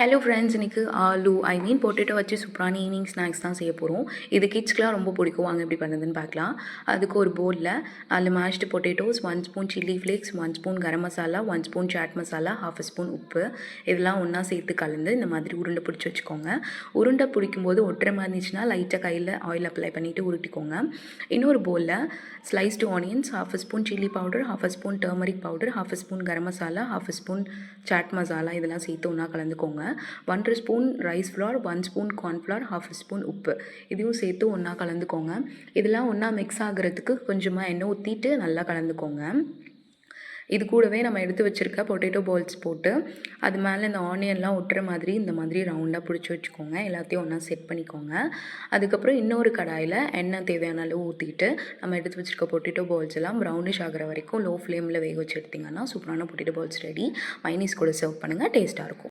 Hello friends, இன்றைக்கி potato வச்சு சூப்பரான ஈவினிங் ஸ்நாக்ஸ் தான் செய்ய போகிறோம். இது கிட்ஸ்க்குலாம் ரொம்ப பிடிக்கும். வாங்க எப்படி பண்ணுறதுன்னு பார்க்கலாம். அதுக்கு ஒரு பவுலில் அதில் mashed potatoes, 1 spoon chilli flakes, 1 spoon garam masala, 1 spoon chaat masala, 1/2 spoon உப்பு இதெல்லாம் ஒன்றா சேர்த்து கலந்து இந்த மாதிரி உருண்டை பிடிச்சி வச்சுக்கோங்க. உருண்டை பிடிக்கும்போது ஒட்டுற மாதிரி இருந்துச்சுன்னா லைட்டாக கையில் ஆயில் அப்ளை பண்ணிவிட்டு உருட்டிக்கோங்க. இன்னொரு பவுலில் sliced onions, 1/2 spoon chilli powder, 1/2 spoon turmeric powder, 1/2 spoon garam masala, 1/2 spoon chaat masala இதெல்லாம் சேர்த்து ஒன்றா கலந்துக்கோங்க. 1 spoon rice flour, 1 spoon cornflour, 1/2 spoon உப்பு இதையும் சேர்த்து ஒன்றா கலந்துக்கோங்க. இதெல்லாம் ஒன்றா மிக்ஸ் ஆகிறதுக்கு கொஞ்சமாக எண்ணெய் ஊற்றிட்டு நல்லா கலந்துக்கோங்க. இது கூடவே நம்ம எடுத்து வச்சுருக்க பொட்டேட்டோ பால்ஸ் போட்டு அது மேலே இந்த ஆனியன்லாம் ஒட்டுற மாதிரி இந்த மாதிரி ரவுண்டாக பிடிச்சி வச்சுக்கோங்க. எல்லாத்தையும் ஒன்றா செட் பண்ணிக்கோங்க. அதுக்கப்புறம் இன்னொரு கடாயில் எண்ணெய் தேவையான அளவு ஊற்றிட்டு நம்ம எடுத்து வச்சுருக்க பொட்டேட்டோ பால்ஸ் எல்லாம் ப்ரௌனிஷ் ஆகிற வரைக்கும் லோ ஃப்ளேமில் வேக வச்சு எடுத்திங்கன்னா சூப்பரான பொட்டேட்டோ பால்ஸ் ரெடி. மைனீஸ் கூட சர்வ் பண்ணுங்கள், டேஸ்ட்டாக இருக்கும்.